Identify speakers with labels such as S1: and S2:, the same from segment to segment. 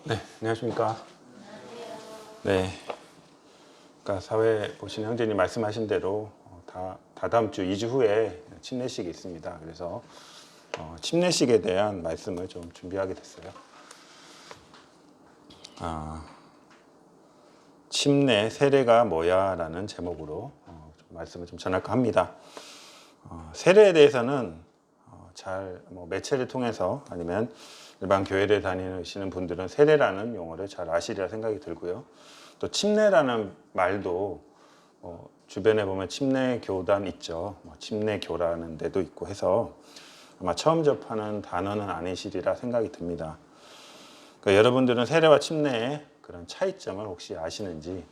S1: 네, 안녕하십니까. 네, 그러니까 사회 보시는 형제님 말씀하신 대로 다다음 주 2주 후에 침례식이 있습니다. 그래서 침례식에 대한 말씀을 좀 준비하게 됐어요. 침례 세례가 뭐야라는 제목으로 말씀을 좀 전할까 합니다. 세례에 대해서는 잘 매체를 통해서 아니면 일반 교회를 다니시는 분들은 세례라는 용어를 잘 아시리라 생각이 들고요. 또 침례라는 말도 주변에 보면 침례교단 있죠. 침례교라는 데도 있고 해서 아마 처음 접하는 단어는 아니시리라 생각이 듭니다. 그러니까 여러분들은 세례와 침례의 그런 차이점을 혹시 아시는지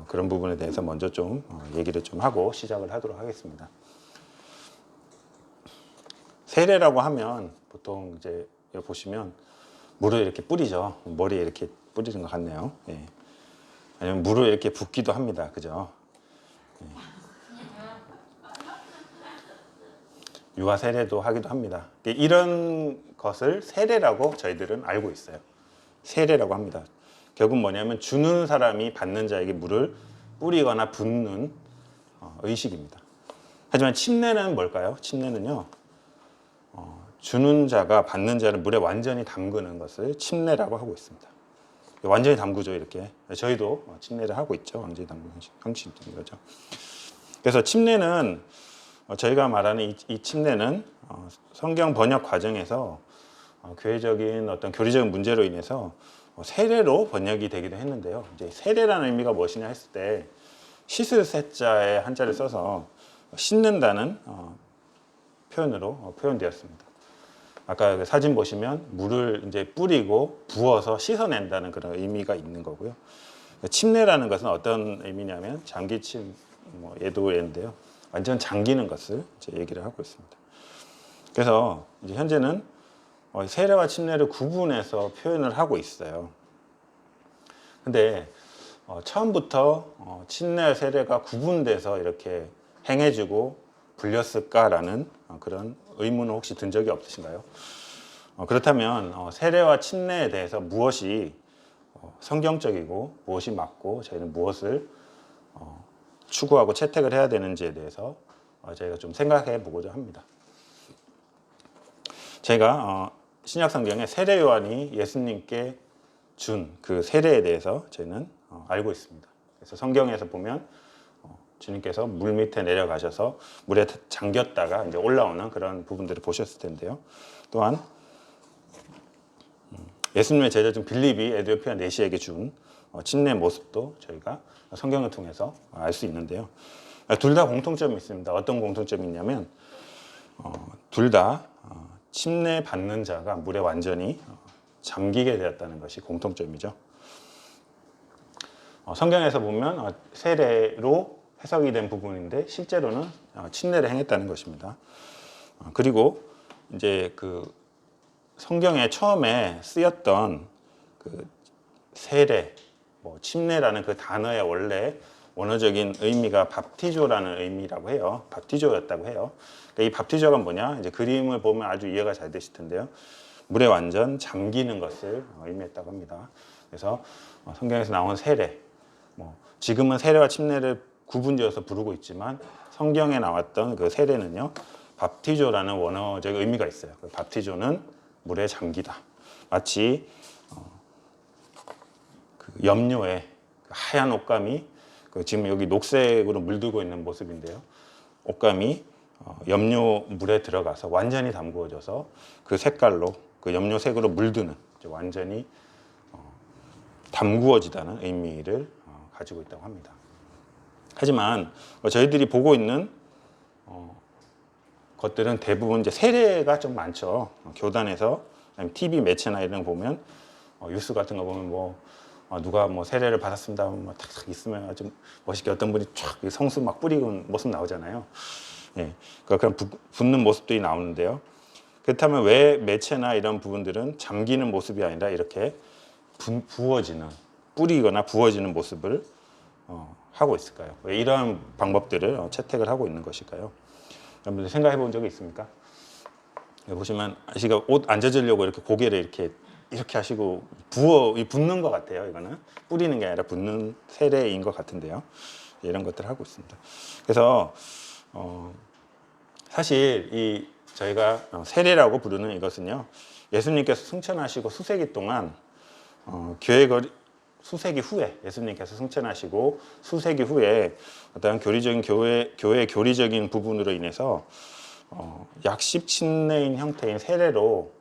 S1: 그런 부분에 대해서 먼저 좀 얘기를 좀 하고 시작을 하도록 하겠습니다. 세례라고 하면 보통 이제 여기 보시면 물을 이렇게 뿌리죠. 머리에 이렇게 뿌리는 것 같네요. 예. 아니면 물을 이렇게 붓기도 합니다. 그죠? 예. 유아 세례도 하기도 합니다. 이런 것을 세례라고 저희들은 알고 있어요. 세례라고 합니다. 결국 뭐냐면 주는 사람이 받는 자에게 물을 뿌리거나 붓는 의식입니다. 하지만 침례는 뭘까요? 침례는요. 주는 자가 받는 자를 물에 완전히 담그는 것을 침례라고 하고 있습니다. 완전히 담그죠, 이렇게. 저희도 침례를 하고 있죠. 완전히 담그는 형식인 거죠. 그래서 침례는 저희가 말하는 이 침례는 성경 번역 과정에서 교회적인 어떤 교리적인 문제로 인해서 세례로 번역이 되기도 했는데요. 이제 세례라는 의미가 무엇이냐 했을 때 씻을 세자에 한자를 써서 씻는다는 표현으로 표현되었습니다. 아까 사진 보시면 물을 이제 뿌리고 부어서 씻어낸다는 그런 의미가 있는 거고요. 침례라는 것은 어떤 의미냐면 장기침, 얘도 얘인데요. 완전 잠기는 것을 이제 얘기를 하고 있습니다. 그래서 이제 현재는 세례와 침례를 구분해서 표현을 하고 있어요. 근데 처음부터 침례 세례가 구분돼서 이렇게 행해지고 불렸을까라는 그런 의문은 혹시 든 적이 없으신가요? 그렇다면 세례와 침례에 대해서 무엇이 성경적이고 무엇이 맞고 저희는 무엇을 추구하고 채택을 해야 되는지에 대해서 저희가 좀 생각해 보고자 합니다. 제가 신약 성경에 세례 요한이 예수님께 준 그 세례에 대해서 저희는 알고 있습니다. 그래서 성경에서 보면 주님께서 물 밑에 내려가셔서 물에 잠겼다가 이제 올라오는 그런 부분들을 보셨을 텐데요. 또한 예수님의 제자중 빌립이 에디오피아 내시에게 준 침례 모습도 저희가 성경을 통해서 알 수 있는데요. 둘 다 공통점이 있습니다. 어떤 공통점이 있냐면 둘 다 침례 받는 자가 물에 완전히 잠기게 되었다는 것이 공통점이죠. 성경에서 보면 세례로 해석이 된 부분인데 실제로는 침례를 행했다는 것입니다. 그리고 이제 그 성경에 처음에 쓰였던 그 세례, 침례라는 그 단어의 원래 원어적인 의미가 밥티조라는 의미라고 해요. 밥티조였다고 해요. 그러니까 이 밥티조가 뭐냐? 이제 그림을 보면 아주 이해가 잘 되실 텐데요. 물에 완전 잠기는 것을 의미했다고 합니다. 그래서 성경에서 나온 세례, 지금은 세례와 침례를 구분지어서 부르고 있지만 성경에 나왔던 그 세례는요, 밥티조라는 원어적 의미가 있어요. 그 밥티조는 물에 잠기다. 마치 그 염료에 하얀 옷감이 지금 여기 녹색으로 물들고 있는 모습인데요. 옷감이 염료 물에 들어가서 완전히 담그어져서 그 색깔로 그 염료색으로 물드는 완전히 담구어지다는 의미를 가지고 있다고 합니다. 하지만 저희들이 보고 있는 것들은 대부분 이제 세례가 좀 많죠. 교단에서 TV 매체나 이런 거 보면 뉴스 같은 거 보면 누가 세례를 받았습니다. 탁탁 있으면 좀 멋있게 어떤 분이 촥 성수 막 뿌리고 모습 나오잖아요. 예, 그런 붓는 모습들이 나오는데요. 그렇다면 왜 매체나 이런 부분들은 잠기는 모습이 아니라 이렇게 부어지는, 뿌리거나 부어지는 모습을 하고 있을까요? 왜 이러한 방법들을 채택을 하고 있는 것일까요? 여러분들 생각해 본 적이 있습니까? 여기 보시면 아저씨가 옷 안 젖으려고 이렇게 고개를 이렇게 이렇게 하시고 붓는 것 같아요. 이거는 뿌리는 게 아니라 붓는 세례인 것 같은데요. 이런 것들을 하고 있습니다. 그래서 사실 이 저희가 세례라고 부르는 이것은요, 예수님께서 승천하시고 수세기 동안 교회 거리 수세기 후에 예수님께서 승천하시고 수세기 후에 어떤 교리적인 교회 교리적인 부분으로 인해서 약식 침례인 형태인 세례로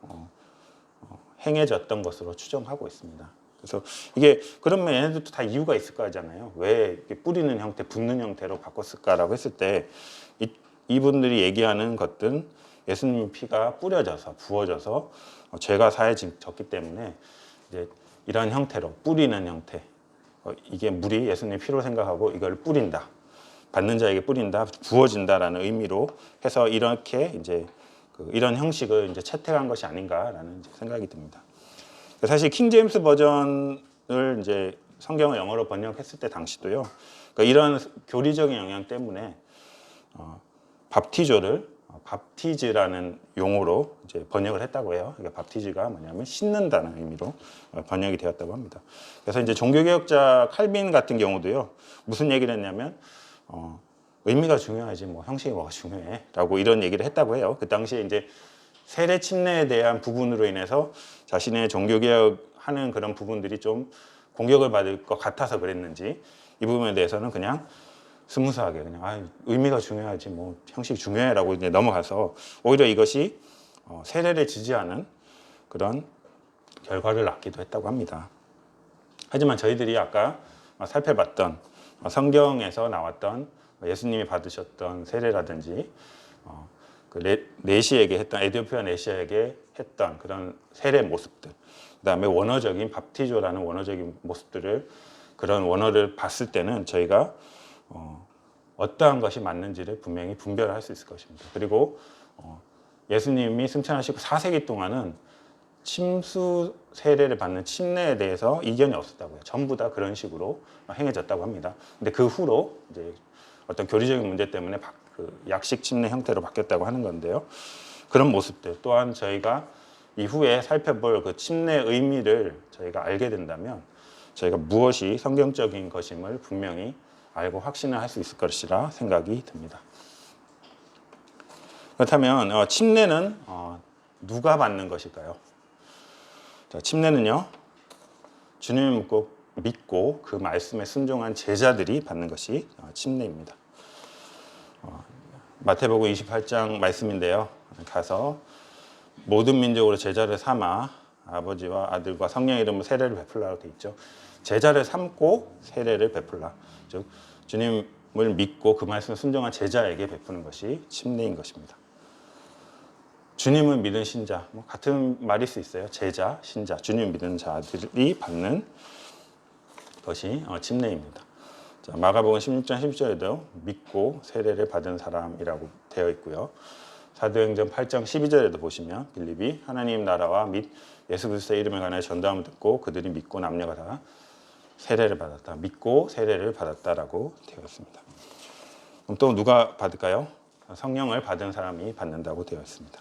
S1: 행해졌던 것으로 추정하고 있습니다. 그래서 이게 그러면 얘네들도 다 이유가 있을 거잖아요. 왜 이렇게 뿌리는 형태, 붓는 형태로 바꿨을까라고 했을 때 이분들이 얘기하는 것들은 예수님 피가 뿌려져서 부어져서 죄가 사해졌기 때문에 이제 이런 형태로 뿌리는 형태, 이게 물이 예수님 피로 생각하고 이걸 뿌린다, 받는 자에게 뿌린다, 부어진다라는 의미로 해서 이렇게 이제 이런 형식을 이제 채택한 것이 아닌가라는 생각이 듭니다. 사실 킹 제임스 버전을 이제 성경을 영어로 번역했을 때 당시도요, 그러니까 이런 교리적인 영향 때문에 밥티조를 밥티즈라는 용어로 이제 번역을 했다고 해요. 그러니까 밥티즈가 뭐냐면 씻는다는 의미로 번역이 되었다고 합니다. 그래서 이제 종교개혁자 칼빈 같은 경우도요, 무슨 얘기를 했냐면 의미가 중요하지 뭐 형식이 뭐가 중요해라고 이런 얘기를 했다고 해요. 그 당시에 이제 세례 침례에 대한 부분으로 인해서 자신의 종교개혁하는 그런 부분들이 좀 공격을 받을 것 같아서 그랬는지 이 부분에 대해서는 그냥 스무스하게 그냥 의미가 중요하지 뭐 형식이 중요해라고 이제 넘어가서 오히려 이것이 세례를 지지하는 그런 결과를 낳기도 했다고 합니다. 하지만 저희들이 아까 살펴봤던 성경에서 나왔던 예수님이 받으셨던 세례라든지 그 내시에게 했던 에디오피아 내시에게 했던 그런 세례 모습들, 그다음에 원어적인 밥티조라는 원어적인 모습들을 그런 원어를 봤을 때는 저희가 어떠한 것이 맞는지를 분명히 분별할 수 있을 것입니다. 그리고 예수님이 승천하시고 4세기 동안은 침수 세례를 받는 침례에 대해서 이견이 없었다고요. 전부 다 그런 식으로 행해졌다고 합니다. 근데 그 후로 이제 어떤 교리적인 문제 때문에 그 약식 침례 형태로 바뀌었다고 하는 건데요. 그런 모습들 또한 저희가 이후에 살펴볼 그 침례 의미를 저희가 알게 된다면 저희가 무엇이 성경적인 것임을 분명히 알고 확신을 할 수 있을 것이라 생각이 듭니다. 그렇다면 침례는 누가 받는 것일까요? 자, 침례는요, 주님을 믿고 그 말씀에 순종한 제자들이 받는 것이 침례입니다. 마태복음 28장 말씀인데요. 가서 모든 민족으로 제자를 삼아 아버지와 아들과 성령의 이름으로 세례를 베풀라고 되어 있죠. 제자를 삼고 세례를 베풀라. 즉 주님을 믿고 그 말씀을 순종한 제자에게 베푸는 것이 침례인 것입니다. 주님을 믿은 신자, 뭐 같은 말일 수 있어요. 제자, 신자, 주님을 믿는 자들이 받는 것이 침례입니다. 자, 마가복음 16장 11절에도 믿고 세례를 받은 사람이라고 되어 있고요. 사도행전 8장 12절에도 보시면 빌립이 하나님 나라와 및 예수 그리스도의 이름에 관하여 전도함을 듣고 그들이 믿고 남녀가 다 세례를 받았다. 믿고 세례를 받았다라고 되어 있습니다. 그럼 또 누가 받을까요? 성령을 받은 사람이 받는다고 되어 있습니다.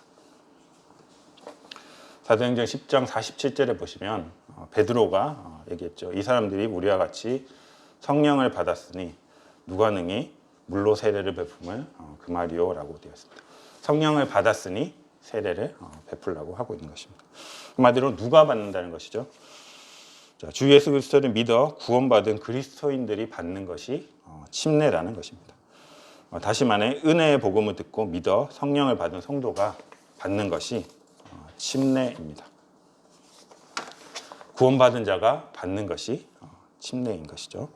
S1: 사도행전 10장 47절에 보시면 베드로가 얘기했죠. 이 사람들이 우리와 같이 성령을 받았으니 누가 능히 물로 세례를 베품을 금하리오라고 되어 있습니다. 성령을 받았으니 세례를 베풀라고 하고 있는 것입니다. 한마디로 누가 받는다는 것이죠. 자, 주 예수 그리스도를 믿어 구원받은 그리스도인들이 받는 것이 침례라는 것입니다. 다시 말해 은혜의 복음을 듣고 믿어 성령을 받은 성도가 받는 것이 침례입니다. 구원받은 자가 받는 것이 침례인 것이죠.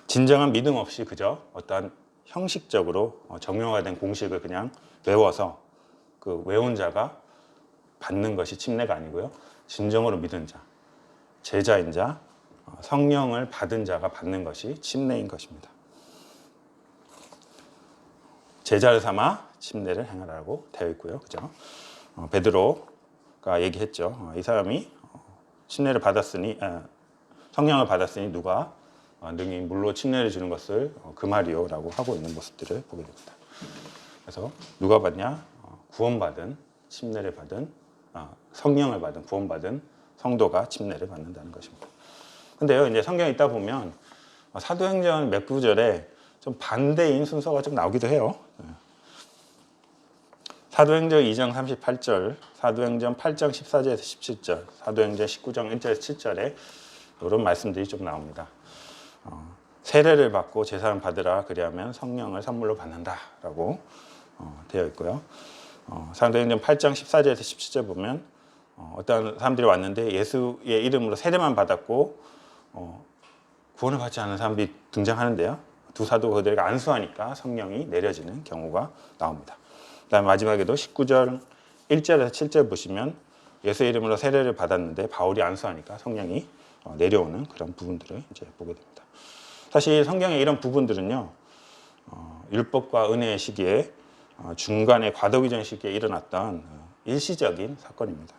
S1: 진정한 믿음 없이 그저 어떠한 형식적으로 정형화된 공식을 그냥 외워서 그 외운 자가 받는 것이 침례가 아니고요. 진정으로 믿은 자, 제자인 자, 성령을 받은 자가 받는 것이 침례인 것입니다. 제자를 삼아 침례를 행하라고 되어 있고요. 그죠? 베드로가 얘기했죠. 이 사람이 침례를 받았으니 성령을 받았으니 누가 능히 물로 침례를 주는 것을 금하리오라고 하고 있는 모습들을 보게 됩니다. 그래서 누가 받냐? 구원받은 침례를 받은 성령을 받은 구원받은 성도가 침례를 받는다는 것입니다. 근데요, 이제 성경에 있다 보면 사도행전 몇 구절에 좀 반대인 순서가 좀 나오기도 해요. 사도행전 2장 38절, 사도행전 8장 14절에서 17절, 사도행전 19장 1절에서 7절에 이런 말씀들이 좀 나옵니다. 세례를 받고 제사를 받으라, 그리하면 성령을 선물로 받는다라고 되어 있고요. 사도행전 8장 14절에서 17절 보면 어떤 사람들이 왔는데 예수의 이름으로 세례만 받았고 구원을 받지 않은 사람들이 등장하는데요. 두 사도가 그들에게 안수하니까 성령이 내려지는 경우가 나옵니다. 그다음 마지막에도 19절 1절에서 7절 보시면 예수의 이름으로 세례를 받았는데 바울이 안수하니까 성령이 내려오는 그런 부분들을 이제 보게 됩니다. 사실 성경의 이런 부분들은요, 율법과 은혜의 시기에 중간에 과도기전 시기에 일어났던 일시적인 사건입니다.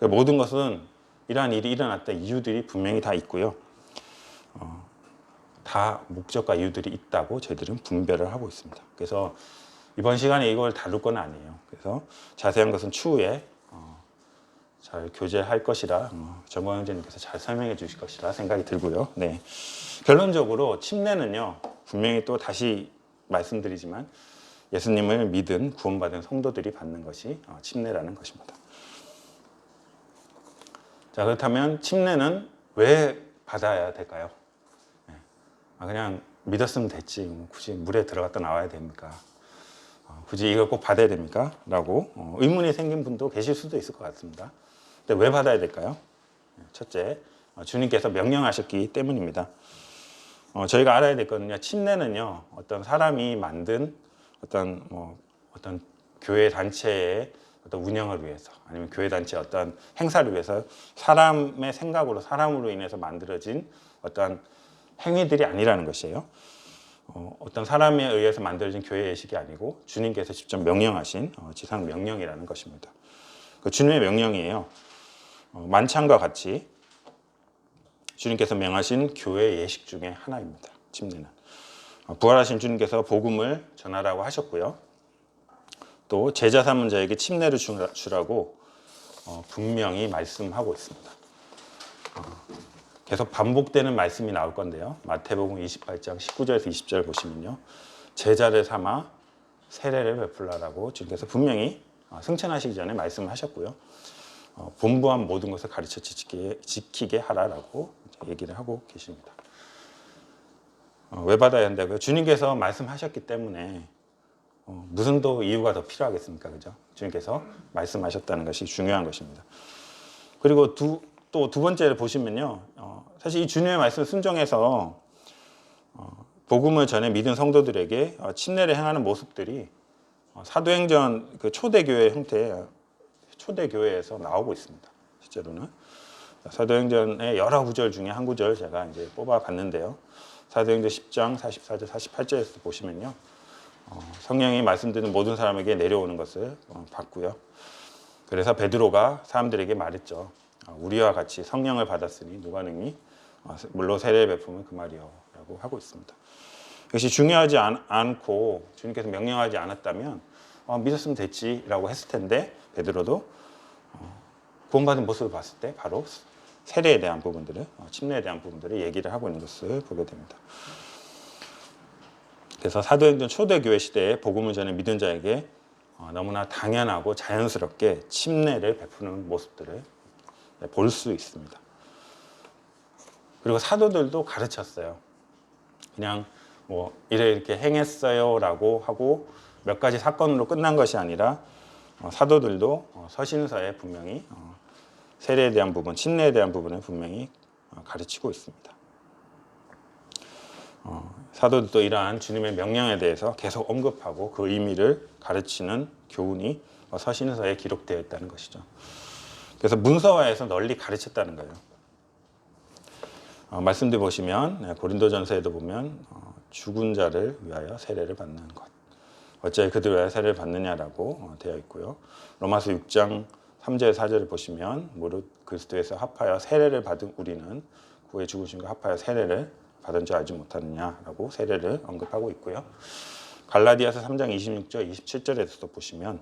S1: 모든 것은 이러한 일이 일어났던 이유들이 분명히 다 있고요. 다 목적과 이유들이 있다고 저희들은 분별을 하고 있습니다. 그래서 이번 시간에 이걸 다룰 건 아니에요. 그래서 자세한 것은 추후에 잘 교제할 것이라 정광 형제님께서 잘 설명해 주실 것이라 생각이 들고요. 네. 결론적으로 침례는요, 분명히 또 다시 말씀드리지만 예수님을 믿은 구원받은 성도들이 받는 것이 침례라는 것입니다. 자, 그렇다면 침례는 왜 받아야 될까요? 그냥 믿었으면 됐지, 굳이 물에 들어갔다 나와야 됩니까? 굳이 이걸 꼭 받아야 됩니까? 라고 의문이 생긴 분도 계실 수도 있을 것 같습니다. 근데 왜 받아야 될까요? 첫째, 주님께서 명령하셨기 때문입니다. 저희가 알아야 될 거는요, 침례는요, 어떤 사람이 만든 어떤 교회 단체의 어떤 운영을 위해서, 아니면 교회 단체의 어떤 행사를 위해서 사람의 생각으로, 사람으로 인해서 만들어진 어떤 행위들이 아니라는 것이에요. 어떤 사람에 의해서 만들어진 교회 예식이 아니고 주님께서 직접 명령하신 지상 명령이라는 것입니다. 그 주님의 명령이에요. 만찬과 같이 주님께서 명하신 교회 예식 중에 하나입니다. 침례는. 부활하신 주님께서 복음을 전하라고 하셨고요. 또 제자 삼은 자에게 침례를 주라고 분명히 말씀하고 있습니다. 계속 반복되는 말씀이 나올 건데요. 마태복음 28장 19절에서 20절 보시면요, 제자를 삼아 세례를 베풀라라고 주님께서 분명히 승천하시기 전에 말씀하셨고요. 본부한 모든 것을 가르쳐 지키게 하라라고 얘기를 하고 계십니다. 왜 받아야 한다고요? 주님께서 말씀하셨기 때문에 무슨 또 이유가 더 필요하겠습니까? 그죠? 주님께서 말씀하셨다는 것이 중요한 것입니다. 그리고 또 두 번째를 보시면요, 사실 이 주님의 말씀을 순종해서 복음을 전해 믿은 성도들에게 침례를 행하는 모습들이 사도행전 그 초대교회 형태의 초대교회에서 나오고 있습니다. 실제로는 사도행전의 여러 구절 중에 한 구절 제가 이제 뽑아봤는데요. 사도행전 10장 44절 48절에서 보시면요, 성령이 말씀드리는 모든 사람에게 내려오는 것을 봤고요. 그래서 베드로가 사람들에게 말했죠. 우리와 같이 성령을 받았으니 누가 능히 물로 세례를 베푸면 그 말이요 라고 하고 있습니다. 이것이 중요하지 않고 주님께서 명령하지 않았다면 믿었으면 됐지 라고 했을 텐데, 베드로도 구원받은 모습을 봤을 때 바로 세례에 대한 부분들을, 침례에 대한 부분들을 얘기를 하고 있는 것을 보게 됩니다. 그래서 사도행전 초대교회 시대에 복음을 전해 믿은 자에게 너무나 당연하고 자연스럽게 침례를 베푸는 모습들을 볼 수 있습니다. 그리고 사도들도 가르쳤어요. 그냥 이렇게 행했어요 라고 하고 몇 가지 사건으로 끝난 것이 아니라 사도들도 서신서에 분명히 세례에 대한 부분, 침례에 대한 부분을 분명히 가르치고 있습니다. 사도들도 이러한 주님의 명령에 대해서 계속 언급하고 그 의미를 가르치는 교훈이 서신서에 기록되어 있다는 것이죠. 그래서 문서화해서 널리 가르쳤다는 거예요. 말씀들 보시면 고린도전서에도 보면 죽은 자를 위하여 세례를 받는 것, 어찌하여 그들 위하여 세례를 받느냐라고 되어 있고요. 로마서 6장 3절 4절을 보시면 무릇 그리스도에서 합하여 세례를 받은 우리는 그의 죽으심과 합하여 세례를 받은 줄 알지 못하느냐라고 세례를 언급하고 있고요. 갈라디아서 3장 26절 27절에서도 보시면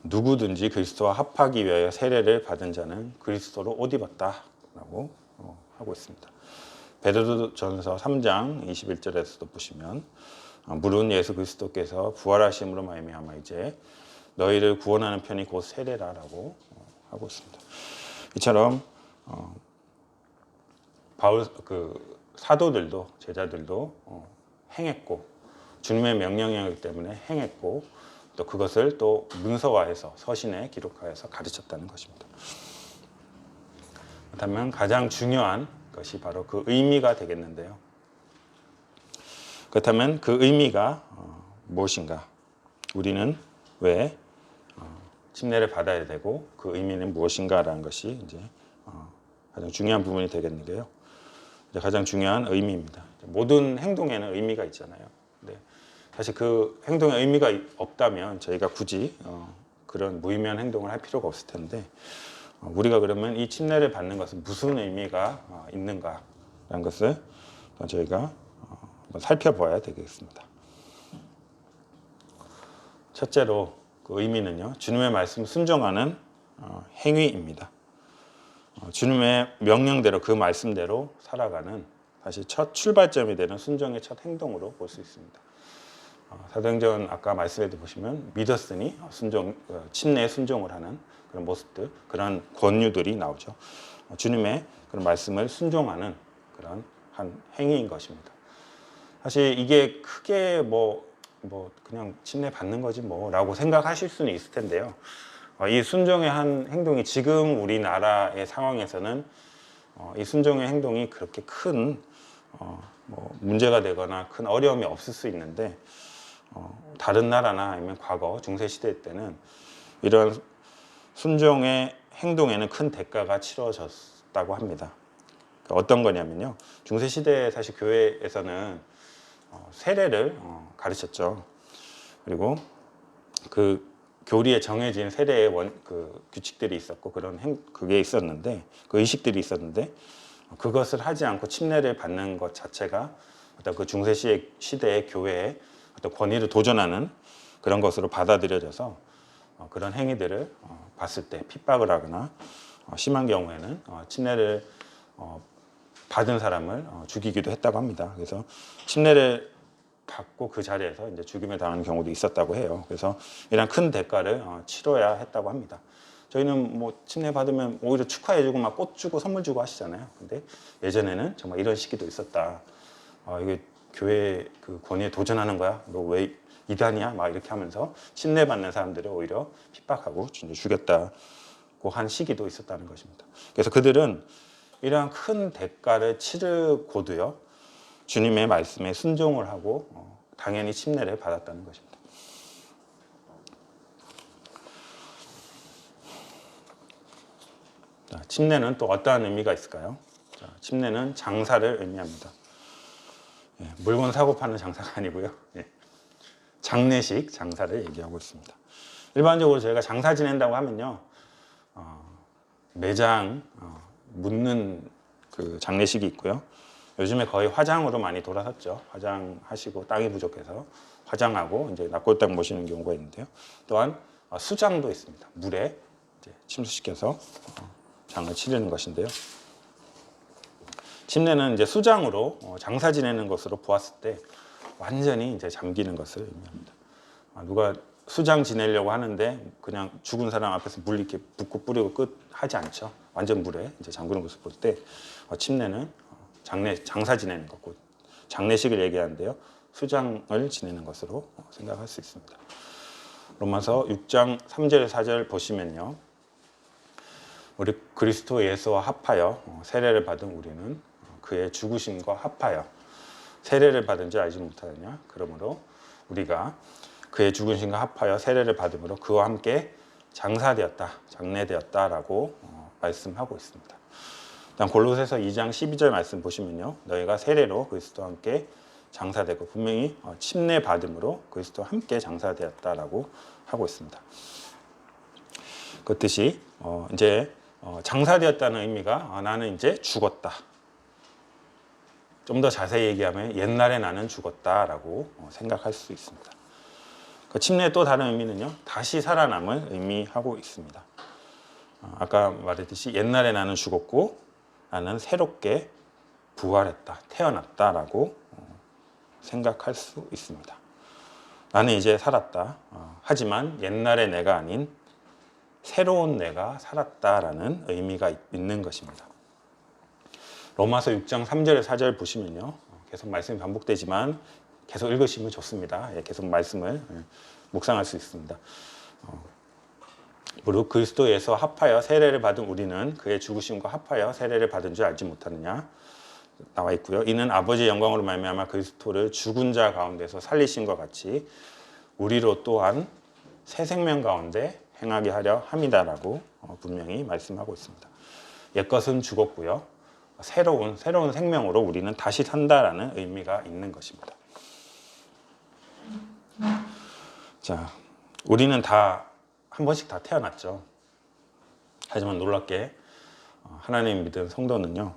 S1: 누구든지 그리스도와 합하기 위하여 세례를 받은 자는 그리스도로 옷 입었다라고 하고 있습니다. 베드로전서 3장 21절에서도 보시면 물은 예수 그리스도께서 부활하심으로 말미암아 이제 너희를 구원하는 편이 곧 세례라라고 하고 있습니다. 이처럼 바울 사도들도 제자들도 행했고 주님의 명령이기 때문에 행했고 또 그것을 또 문서화해서 서신에 기록하여서 가르쳤다는 것입니다. 그렇다면 가장 중요한 것이 바로 그 의미가 되겠는데요. 그렇다면 그 의미가 무엇인가? 우리는 왜 침례를 받아야 되고 그 의미는 무엇인가라는 것이 이제 가장 중요한 부분이 되겠는데요. 가장 중요한 의미입니다. 모든 행동에는 의미가 있잖아요. 근데 사실 그 행동에 의미가 없다면 저희가 굳이 그런 무의미한 행동을 할 필요가 없을 텐데 우리가 그러면 이 침례를 받는 것은 무슨 의미가 있는가라는 것을 저희가 한번 살펴봐야 되겠습니다. 첫째로 그 의미는요, 주님의 말씀 순종하는 행위입니다. 주님의 명령대로 그 말씀대로 살아가는 사실 첫 출발점이 되는 순종의 첫 행동으로 볼 수 있습니다. 사도행전 아까 말씀에도 보시면 믿었으니 침례에 순종을 하는 그런 모습들, 그런 권유들이 나오죠. 주님의 그런 말씀을 순종하는 그런 한 행위인 것입니다. 사실 이게 크게 그냥 침례 받는 거지 뭐라고 생각하실 수는 있을 텐데요. 이 순종의 한 행동이 지금 우리나라의 상황에서는 이 순종의 행동이 그렇게 큰 문제가 되거나 큰 어려움이 없을 수 있는데 다른 나라나 아니면 과거 중세시대 때는 이런 순종의 행동에는 큰 대가가 치러졌다고 합니다. 그러니까 어떤 거냐면요. 중세시대에 사실 교회에서는 세례를 가르쳤죠. 그리고 그 교리에 정해진 세례의 규칙들이 있었고 그게 있었는데 그 의식들이 있었는데 그것을 하지 않고 침례를 받는 것 자체가 어떤 그 중세 시대의 교회의 어떤 권위를 도전하는 그런 것으로 받아들여져서 그런 행위들을 봤을 때 핍박을 하거나 심한 경우에는 침례를 받은 사람을 죽이기도 했다고 합니다. 그래서 침례를 받고 그 자리에서 이제 죽임을 당하는 경우도 있었다고 해요. 그래서 이런 큰 대가를 치러야 했다고 합니다. 저희는 침례 받으면 오히려 축하해주고 막 꽃 주고 선물 주고 하시잖아요. 근데 예전에는 정말 이런 시기도 있었다. 이게 교회 그 권위에 도전하는 거야? 너 왜 이단이야? 막 이렇게 하면서 침례 받는 사람들을 오히려 핍박하고 죽였다고 한 시기도 있었다는 것입니다. 그래서 그들은 이러한 큰 대가를 치르고도요. 주님의 말씀에 순종을 하고 당연히 침례를 받았다는 것입니다. 자, 침례는 또 어떠한 의미가 있을까요? 자, 침례는 장사를 의미합니다. 물건 사고 파는 장사가 아니고요. 장례식 장사를 얘기하고 있습니다. 일반적으로 저희가 장사 지낸다고 하면요. 매장 묻는 그 장례식이 있고요. 요즘에 거의 화장으로 많이 돌아섰죠. 화장하시고 땅이 부족해서 화장하고 이제 납골당 모시는 경우가 있는데요. 또한 수장도 있습니다. 물에 이제 침수시켜서 장을 치르는 것인데요. 침례는 이제 수장으로 장사 지내는 것으로 보았을 때 완전히 이제 잠기는 것을 의미합니다. 누가 수장 지내려고 하는데 그냥 죽은 사람 앞에서 물 이렇게 붓고 뿌리고 끝 하지 않죠. 완전 물에 이제 잠그는 것을 볼 때 침례는 장사 지내는 것, 곧 장례식을 얘기하는데요. 수장을 지내는 것으로 생각할 수 있습니다. 로마서 6장 3절 4절 보시면요. 우리 그리스도 예수와 합하여 세례를 받은 우리는 그의 죽으심과 합하여 세례를 받은 줄 알지 못하느냐. 그러므로 우리가 그의 죽으심과 합하여 세례를 받음으로 그와 함께 장사되었다, 장례되었다라고 말씀하고 있습니다. 일단 골로새서 2장 12절 말씀 보시면요. 너희가 세례로 그리스도와 함께 장사되고 분명히 침례 받음으로 그리스도와 함께 장사되었다라고 하고 있습니다. 그렇듯이 이제 장사되었다는 의미가 나는 이제 죽었다. 좀 더 자세히 얘기하면 옛날에 나는 죽었다라고 생각할 수 있습니다. 침례의 또 다른 의미는요, 다시 살아남을 의미하고 있습니다. 아까 말했듯이 옛날에 나는 죽었고 나는 새롭게 부활했다, 태어났다라고 생각할 수 있습니다. 나는 이제 살았다. 하지만 옛날의 내가 아닌 새로운 내가 살았다라는 의미가 있는 것입니다. 로마서 6장 3절에 4절 보시면요, 계속 말씀이 반복되지만 계속 읽으시면 좋습니다. 계속 말씀을 묵상할 수 있습니다. 무릇 그리스도에서 합하여 세례를 받은 우리는 그의 죽으심과 합하여 세례를 받은 줄 알지 못하느냐 나와 있고요. 이는 아버지의 영광으로 말미암아 그리스도를 죽은 자 가운데서 살리심과 같이 우리로 또한 새 생명 가운데 행하게 하려 함이다라고 분명히 말씀하고 있습니다. 옛것은 죽었고요. 새로운 생명으로 우리는 다시 산다라는 의미가 있는 것입니다. 자, 우리는 다 한 번씩 다 태어났죠. 하지만 놀랍게 하나님 믿은 성도는요,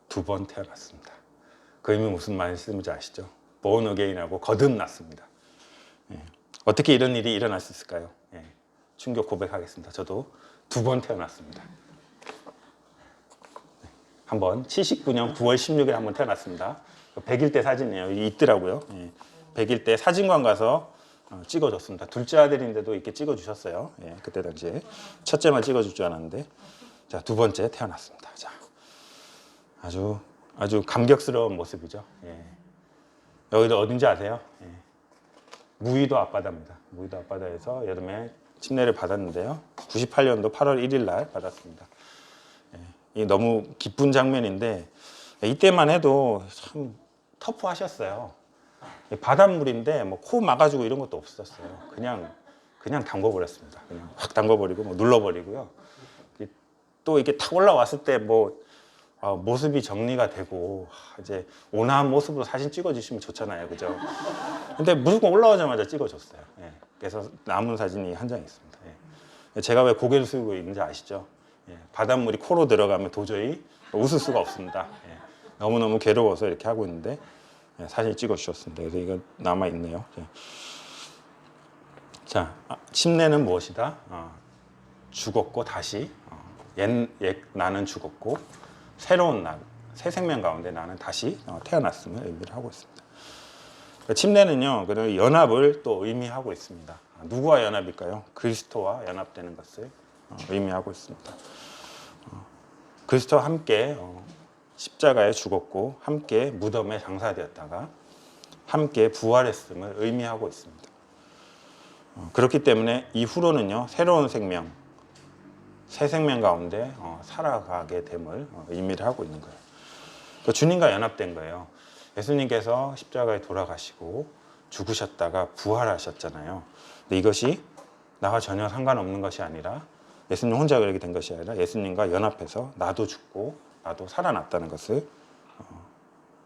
S1: 2번 태어났습니다. 그 의미 무슨 말씀인지 아시죠? born again하고 거듭났습니다. 어떻게 이런 일이 일어날 수 있을까요? 충격 고백하겠습니다. 저도 2번 태어났습니다. 한번 79년 9월 16일 한번 태어났습니다. 100일 때 사진이에요. 있더라고요. 100일 때 사진관 가서 찍어줬습니다. 둘째 아들인데도 이렇게 찍어주셨어요. 그때 당시에 첫째만 찍어줄 줄 알았는데, 자, 2번째 태어났습니다. 자, 아주 감격스러운 모습이죠. 여기도 어딘지 아세요? 무의도 앞바다입니다. 무의도 앞바다에서 여름에 침례를 받았는데요. 98년도 8월 1일 날 받았습니다. 너무 기쁜 장면인데 이때만 해도 참 터프하셨어요. 바닷물인데 뭐 코 막아주고 이런 것도 없었어요. 그냥 담궈버렸습니다. 그냥 확 담궈버리고 뭐 눌러버리고요. 또 이렇게 탁 올라왔을 때 뭐 모습이 정리가 되고 이제 온화한 모습으로 사진 찍어주시면 좋잖아요, 그죠? 근데 무조건 올라오자마자 찍어줬어요. 그래서 남은 사진이 한 장 있습니다. 제가 왜 고개를 숙이고 있는지 아시죠? 바닷물이 코로 들어가면 도저히 웃을 수가 없습니다. 너무너무 괴로워서 이렇게 하고 있는데 사진 찍어 주셨습니다. 그래서 이거 남아 있네요. 자, 침례는 무엇이다? 죽었고 다시 나는 죽었고 새로운 나, 새 생명 가운데 나는 다시 태어났음을 의미를 하고 있습니다. 침례는요, 그 연합을 또 의미하고 있습니다. 누구와 연합일까요? 그리스도와 연합되는 것을 의미하고 있습니다. 그리스도와 함께 십자가에 죽었고 함께 무덤에 장사되었다가 함께 부활했음을 의미하고 있습니다. 그렇기 때문에 이후로는요, 새로운 생명, 새 생명 가운데 살아가게 됨을 의미를 하고 있는 거예요. 주님과 연합된 거예요. 예수님께서 십자가에 돌아가시고 죽으셨다가 부활하셨잖아요. 근데 이것이 나와 전혀 상관없는 것이 아니라 예수님 혼자 그렇게 된 것이 아니라 예수님과 연합해서 나도 죽고 나도 살아났다는 것을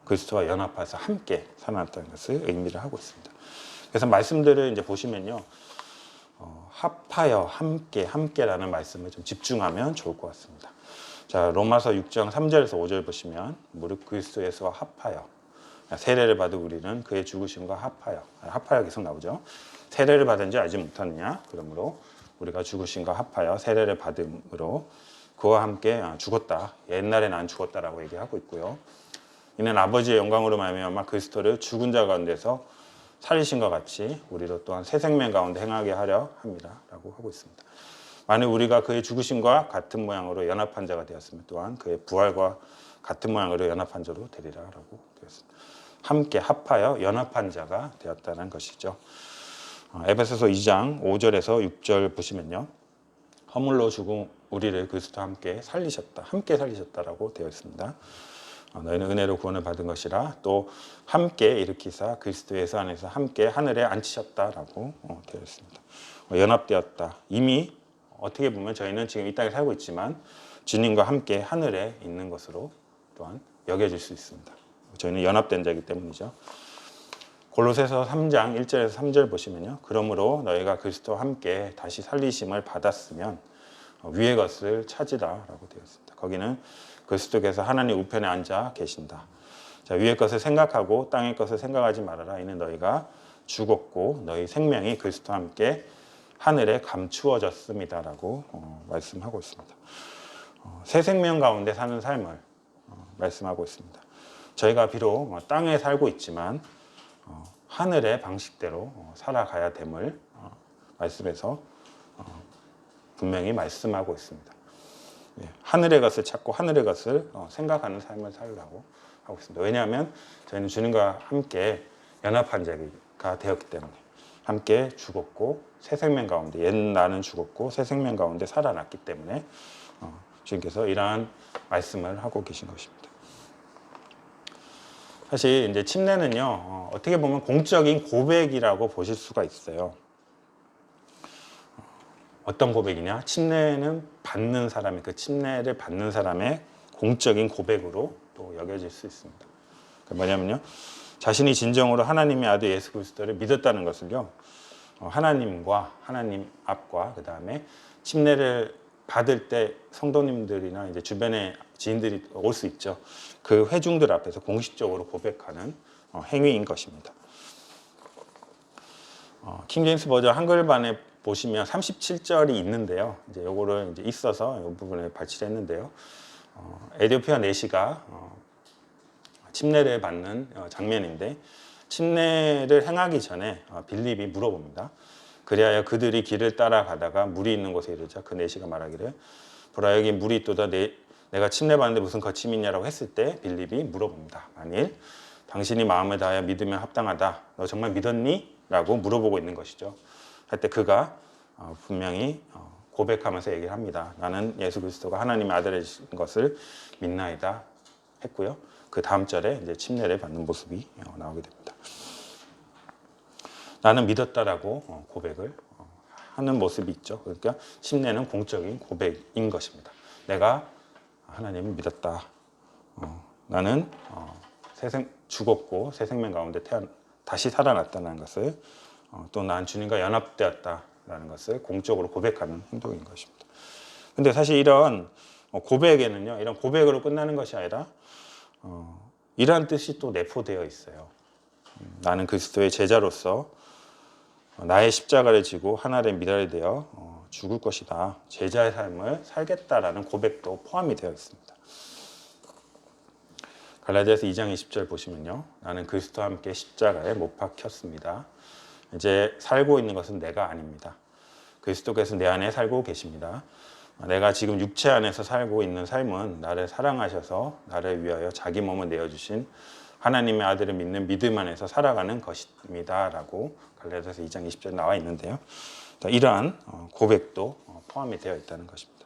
S1: 그리스도와 연합해서 함께 살아났다는 것을 의미를 하고 있습니다. 그래서 말씀들을 이제 보시면요, 합하여 함께라는 말씀을 좀 집중하면 좋을 것 같습니다. 자, 로마서 6장 3절에서 5절 보시면 무릇 그리스도에서 합하여 세례를 받은 우리는 그의 죽으심과 합하여 계속 나오죠. 세례를 받은지 알지 못하느냐? 그러므로 우리가 죽으심과 합하여 세례를 받음으로 그와 함께 죽었다. 옛날에 난 죽었다라고 얘기하고 있고요. 이는 아버지의 영광으로 말미암아 그리스도를 죽은 자 가운데서 살리신 것 같이 우리도 또한 새 생명 가운데 행하게 하려 합니다라고 하고 있습니다. 만일 우리가 그의 죽으심과 같은 모양으로 연합한 자가 되었으면 또한 그의 부활과 같은 모양으로 연합한 자로 되리라라고 되었습니다. 함께 합하여 연합한 자가 되었다는 것이죠. 에베소서 2장 5절에서 6절 보시면요, 허물로 죽은 우리를 그리스도와 함께 살리셨다라고 되어 있습니다. 너희는 은혜로 구원을 받은 것이라 또 함께 일으키사 그리스도 예수 안에서 함께 하늘에 앉히셨다라고 되어 있습니다. 연합되었다. 이미 어떻게 보면 저희는 지금 이 땅에 살고 있지만 주님과 함께 하늘에 있는 것으로 또한 여겨질 수 있습니다. 저희는 연합된 자이기 때문이죠. 골로새서 3장 1절에서 3절 보시면요, 그러므로 너희가 그리스도와 함께 다시 살리심을 받았으면 위의 것을 찾으라라고 되어 있습니다. 거기는 그리스도께서 하나님 우편에 앉아 계신다. 자, 위의 것을 생각하고 땅의 것을 생각하지 말아라. 이는 너희가 죽었고 너희 생명이 그리스도와 함께 하늘에 감추어졌습니다라고 말씀하고 있습니다. 새 생명 가운데 사는 삶을 말씀하고 있습니다. 저희가 비록 땅에 살고 있지만 하늘의 방식대로 살아가야 됨을 말씀에서 분명히 말씀하고 있습니다. 하늘의 것을 찾고 하늘의 것을 생각하는 삶을 살라고 하고 있습니다. 왜냐하면 저희는 주님과 함께 연합한 자가 되었기 때문에 함께 죽었고 새 생명 가운데 옛 나는 죽었고 새 생명 가운데 살아났기 때문에 주님께서 이러한 말씀을 하고 계신 것입니다. 사실 이제 침례는요 어떻게 보면 공적인 고백이라고 보실 수가 있어요. 어떤 고백이냐? 침례는 받는 사람의 그 침례를 받는 사람의 공적인 고백으로 또 여겨질 수 있습니다. 뭐냐면요, 자신이 진정으로 하나님의 아들 예수 그리스도를 믿었다는 것을요, 하나님과 하나님 앞과 그 다음에 침례를 받을 때 성도님들이나 이제 주변의 지인들이 올 수 있죠. 그 회중들 앞에서 공식적으로 고백하는 행위인 것입니다. 킹 제임스 버전 한글반에 보시면 37절이 있는데요. 이제 요거를 이제 있어서 이 부분에 발치를 했는데요. 에디오피아 내시가 침례를 받는 장면인데 침례를 행하기 전에 빌립이 물어봅니다. 그리하여 그들이 길을 따라가다가 물이 있는 곳에 이르자 그 내시가 말하기를 보라 여기 물이 있도다 내가 침례 받는데 무슨 거침이 있냐라고 했을 때 빌립이 물어봅니다. 만일 당신이 마음을 다하여 믿으면 합당하다. 너 정말 믿었니? 라고 물어보고 있는 것이죠. 할 때 그가 분명히 고백하면서 얘기를 합니다. 나는 예수 그리스도가 하나님의 아들이신 것을 믿나이다 했고요. 그 다음 절에 이제 침례를 받는 모습이 나오게 됩니다. 나는 믿었다라고 고백을 하는 모습이 있죠. 그러니까 침례는 공적인 고백인 것입니다. 내가 하나님을 믿었다. 나는 죽었고 새 생명 가운데 다시 살아났다는 것을 또 난 주님과 연합되었다라는 것을 공적으로 고백하는 행동인 것입니다. 근데 사실 이런 고백에는요, 이런 고백으로 끝나는 것이 아니라 이러한 뜻이 또 내포되어 있어요. 나는 그리스도의 제자로서 나의 십자가를 지고 하늘에 미달이 되어 죽을 것이다. 제자의 삶을 살겠다라는 고백도 포함이 되어 있습니다. 갈라디아서 2장 20절 보시면요. 나는 그리스도와 함께 십자가에 못 박혔습니다. 이제 살고 있는 것은 내가 아닙니다. 그리스도께서 내 안에 살고 계십니다. 내가 지금 육체 안에서 살고 있는 삶은 나를 사랑하셔서 나를 위하여 자기 몸을 내어주신 하나님의 아들을 믿는 믿음 안에서 살아가는 것입니다. 라고 갈라디아서 2장 20절 나와 있는데요. 이러한 고백도 포함이 되어 있다는 것입니다.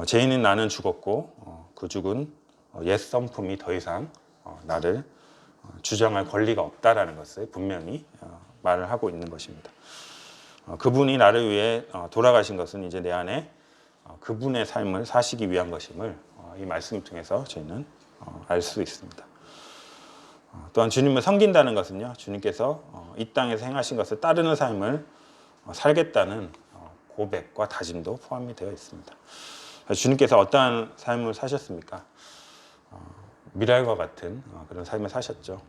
S1: 죄인인 나는 죽었고 그 죽은 옛 성품이 더 이상 나를 주장할 권리가 없다라는 것을 분명히 말을 하고 있는 것입니다. 그분이 나를 위해 돌아가신 것은 이제 내 안에 그분의 삶을 사시기 위한 것임을 이 말씀을 통해서 저희는 알 수 있습니다. 또한 주님을 섬긴다는 것은요, 주님께서 이 땅에서 행하신 것을 따르는 삶을 살겠다는 고백과 다짐도 포함이 되어 있습니다. 주님께서 어떠한 삶을 사셨습니까? 미랄과 같은 그런 삶을 사셨죠.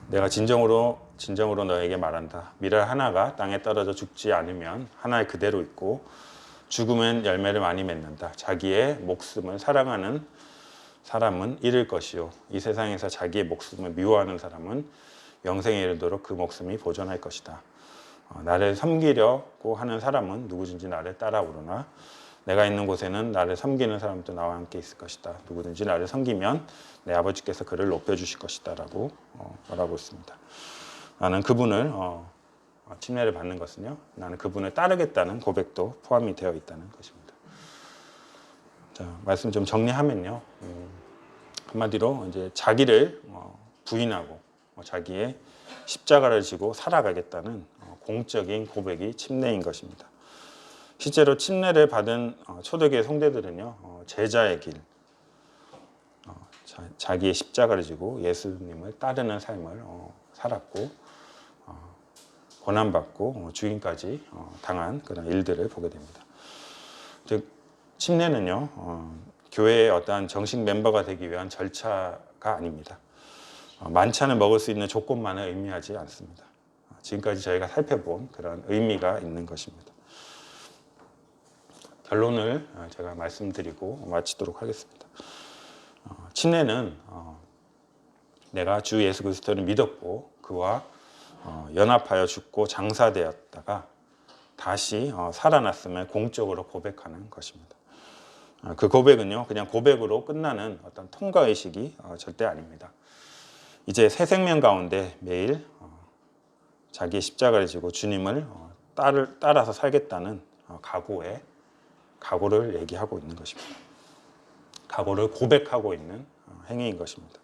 S1: 내가 진정으로 너에게 말한다. 미랄 하나가 땅에 떨어져 죽지 않으면 하나에 그대로 있고 죽으면 열매를 많이 맺는다. 자기의 목숨을 사랑하는 사람은 잃을 것이요. 이 세상에서 자기의 목숨을 미워하는 사람은 영생에 이르도록 그 목숨이 보존할 것이다. 나를 섬기려고 하는 사람은 누구든지 나를 따라오르나 내가 있는 곳에는 나를 섬기는 사람도 나와 함께 있을 것이다. 누구든지 나를 섬기면 내 아버지께서 그를 높여주실 것이다 라고 말하고 있습니다. 나는 그분을 침례를 받는 것은요, 나는 그분을 따르겠다는 고백도 포함이 되어 있다는 것입니다. 자, 말씀 좀 정리하면요, 한마디로 이제 자기를 부인하고 자기의 십자가를 지고 살아가겠다는 공적인 고백이 침례인 것입니다. 실제로 침례를 받은 초대교회 성도들은요, 제자의 길, 자기의 십자가를 지고 예수님을 따르는 삶을 살았고 고난받고 죽임까지 당한 그런 일들을 보게 됩니다. 즉 침례는요, 교회의 어떠한 정식 멤버가 되기 위한 절차가 아닙니다. 만찬을 먹을 수 있는 조건만을 의미하지 않습니다. 지금까지 저희가 살펴본 그런 의미가 있는 것입니다. 결론을 제가 말씀드리고 마치도록 하겠습니다. 침례는 내가 주 예수 그리스도를 믿었고 그와 연합하여 죽고 장사되었다가 다시 살아났음을 공적으로 고백하는 것입니다. 그 고백은요, 그냥 고백으로 끝나는 어떤 통과의식이 절대 아닙니다. 이제 새 생명 가운데 매일 자기의 십자가를 지고 주님을 따라서 살겠다는 각오를 얘기하고 있는 것입니다. 각오를 고백하고 있는 행위인 것입니다.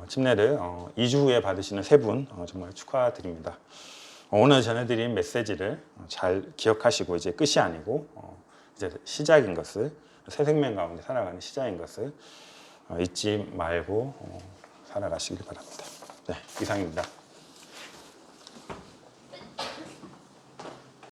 S1: 침례를 2주 후에 받으시는 세 분 정말 축하드립니다. 오늘 전해드린 메시지를 잘 기억하시고 이제 끝이 아니고 이제 시작인 것을, 새 생명 가운데 살아가는 시작인 것을 잊지 말고 살아가시길 바랍니다. 네, 이상입니다.